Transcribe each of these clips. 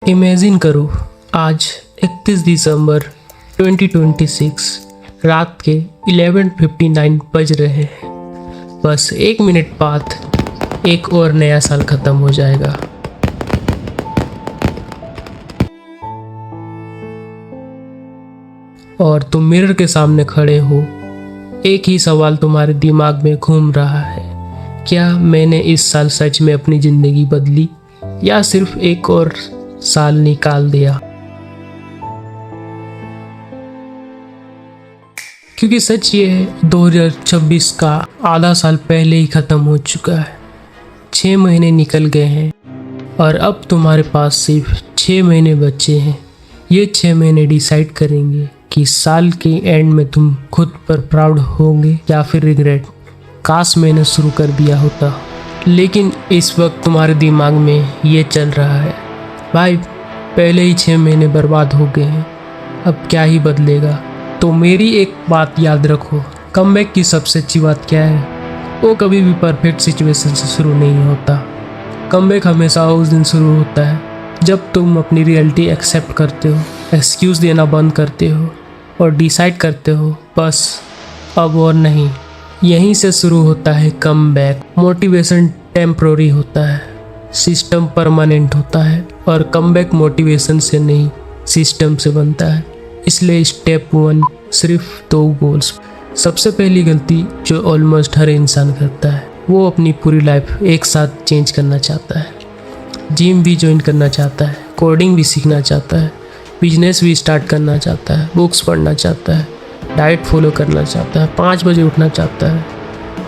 Imagine करो आज 31 दिसंबर 2026 रात के 11:59 बज रहे हैं। बस एक मिनट बाद एक और नया साल ख़त्म हो जाएगा। और तुम मिरर के सामने खड़े हो। एक ही सवाल तुम्हारे दिमाग में घूम रहा है, क्या मैंने इस साल सच में अपनी ज़िंदगी बदली या सिर्फ एक और साल निकाल दिया। क्योंकि सच ये है 2026 का आधा साल पहले ही ख़त्म हो चुका है। 6 महीने निकल गए हैं और अब तुम्हारे पास सिर्फ 6 महीने बचे हैं। ये 6 महीने डिसाइड करेंगे कि साल के एंड में तुम खुद पर प्राउड होंगे या फिर रिग्रेट, काश मैंने शुरू कर दिया होता। लेकिन इस वक्त तुम्हारे दिमाग में ये चल रहा है, भाई पहले ही 6 महीने बर्बाद हो गए हैं, अब क्या ही बदलेगा। तो मेरी एक बात याद रखो, कमबैक की सबसे अच्छी बात क्या है, वो कभी भी परफेक्ट सिचुएशन से शुरू नहीं होता। कमबैक हमेशा उस दिन शुरू होता है जब तुम अपनी रियलिटी एक्सेप्ट करते हो, एक्सक्यूज़ देना बंद करते हो और डिसाइड करते हो बस अब और नहीं। यहीं से शुरू होता है कमबैक। मोटिवेशन टेम्प्रोरी होता है, सिस्टम परमानेंट होता है और कमबैक मोटिवेशन से नहीं सिस्टम से बनता है। इसलिए स्टेप 1 सिर्फ 2 गोल्स। सबसे पहली गलती जो ऑलमोस्ट हर इंसान करता है, वो अपनी पूरी लाइफ एक साथ चेंज करना चाहता है। जिम भी ज्वाइन करना चाहता है, कोडिंग भी सीखना चाहता है, बिजनेस भी स्टार्ट करना चाहता है, बुक्स पढ़ना चाहता है, डाइट फॉलो करना चाहता है, 5 बजे उठना चाहता है।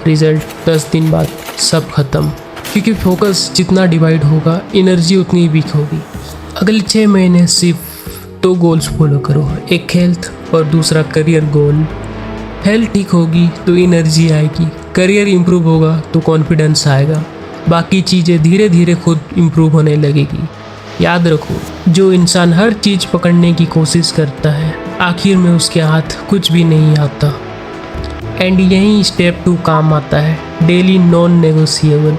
रिजल्ट 10 दिन बाद सब खत्म। क्योंकि फोकस जितना डिवाइड होगा एनर्जी उतनी वीक होगी। अगले 6 महीने सिर्फ 2 गोल्स फॉलो करो, एक हेल्थ और दूसरा करियर गोल। हेल्थ ठीक होगी तो एनर्जी आएगी, करियर इंप्रूव होगा तो कॉन्फिडेंस आएगा, बाकी चीज़ें धीरे धीरे खुद इंप्रूव होने लगेगी। याद रखो, जो इंसान हर चीज़ पकड़ने की कोशिश करता है आखिर में उसके हाथ कुछ भी नहीं आता। एंड यही स्टेप 2 काम आता है, डेली नॉन नेगोशिएबल।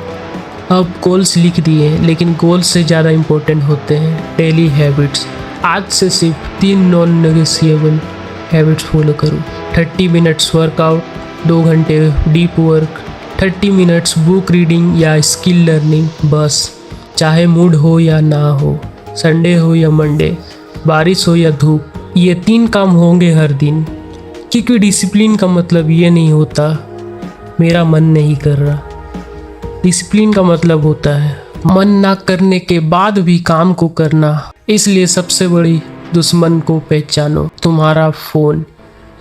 अब गोल्स लिख दिए लेकिन गोल्स से ज़्यादा इम्पोर्टेंट होते हैं डेली हैबिट्स। आज से सिर्फ 3 नॉन नेगोशिएबल हैबिट्स फॉलो करो। 30 मिनट्स वर्कआउट, 2 घंटे deep work, 30 minutes book reading या स्किल लर्निंग। बस चाहे मूड हो या ना हो, संडे हो या मंडे, बारिश हो या धूप, ये 3 काम होंगे हर दिन। क्योंकि डिसिप्लिन का मतलब ये नहीं होता मेरा मन नहीं कर रहा। डिसिप्लिन का मतलब होता है मन ना करने के बाद भी काम को करना। इसलिए सबसे बड़ी दुश्मन को पहचानो, तुम्हारा फ़ोन।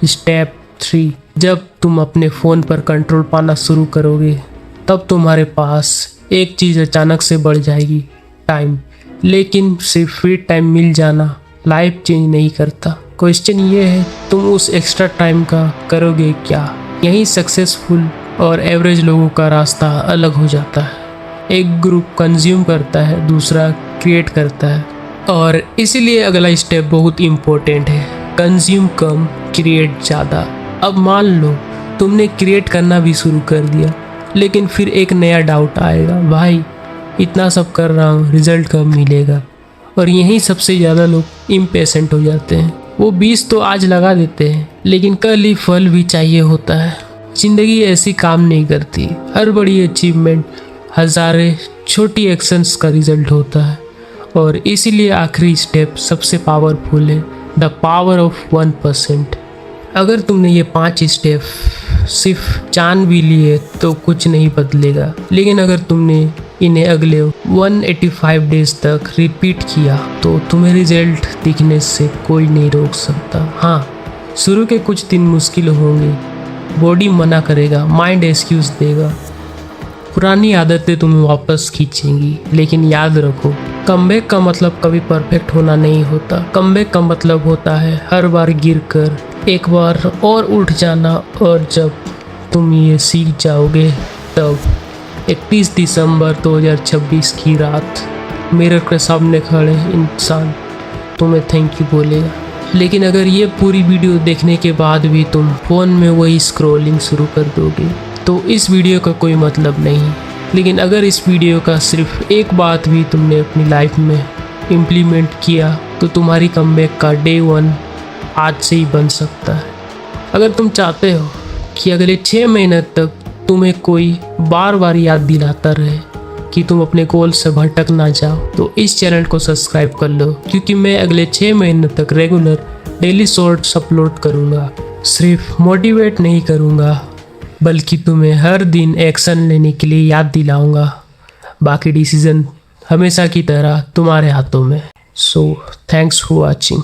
स्टेप 3, जब तुम अपने फ़ोन पर कंट्रोल पाना शुरू करोगे तब तुम्हारे पास एक चीज़ अचानक से बढ़ जाएगी, टाइम। लेकिन सिर्फ फ्री टाइम मिल जाना लाइफ चेंज नहीं करता। क्वेश्चन ये है, तुम उस एक्स्ट्रा टाइम का करोगे क्या? यही सक्सेसफुल और एवरेज लोगों का रास्ता अलग हो जाता है। एक ग्रुप कंज्यूम करता है, दूसरा क्रिएट करता है। और इसीलिए अगला स्टेप बहुत इम्पोर्टेंट है, कंज्यूम कम, क्रिएट ज़्यादा। अब मान लो तुमने क्रिएट करना भी शुरू कर दिया, लेकिन फिर एक नया डाउट आएगा, भाई इतना सब कर रहा हूँ, रिजल्ट कब मिलेगा? और यहीं सबसे ज़्यादा लोग इम्पेशेंट हो जाते हैं। वो बीज तो आज लगा देते हैं लेकिन कल ही फल भी चाहिए होता है। ज़िंदगी ऐसी काम नहीं करती, हर बड़ी अचीवमेंट हज़ारों छोटी एक्शंस का रिजल्ट होता है। और इसीलिए आखिरी स्टेप सबसे पावरफुल है, द पावर ऑफ 1%। अगर तुमने ये 5 स्टेप सिर्फ जान भी लिए तो कुछ नहीं बदलेगा, लेकिन अगर तुमने इन्हें अगले 185 डेज तक रिपीट किया तो तुम्हें रिजल्ट दिखने से कोई नहीं रोक सकता। हाँ, शुरू के कुछ दिन मुश्किल होंगे, बॉडी मना करेगा, माइंड एक्सक्यूज़ देगा, पुरानी आदतें तुम्हें वापस खींचेंगी। लेकिन याद रखो, कमबैक का मतलब कभी परफेक्ट होना नहीं होता। कमबैक का मतलब होता है हर बार गिरकर एक बार और उठ जाना। और जब तुम ये सीख जाओगे तब 31 दिसंबर 2026 की रात मिरर के सामने खड़े इंसान तुम्हें थैंक यू बोलेगा। लेकिन अगर ये पूरी वीडियो देखने के बाद भी तुम फ़ोन में वही स्क्रॉलिंग शुरू कर दोगे तो इस वीडियो का कोई मतलब नहीं। लेकिन अगर इस वीडियो का सिर्फ एक बात भी तुमने अपनी लाइफ में इम्प्लीमेंट किया तो तुम्हारी कमबैक का डे 1 आज से ही बन सकता है। अगर तुम चाहते हो कि अगले 6 महीने तक तुम्हें कोई बार बार याद दिलाता रहे कि तुम अपने गोल से भटक ना जाओ, तो इस चैनल को सब्सक्राइब कर लो, क्योंकि मैं अगले 6 महीने तक रेगुलर डेली शॉर्ट्स अपलोड करूँगा। सिर्फ मोटिवेट नहीं करूँगा, बल्कि तुम्हें हर दिन एक्शन लेने के लिए याद दिलाऊँगा। बाकी डिसीजन हमेशा की तरह तुम्हारे हाथों में। So thanks for watching.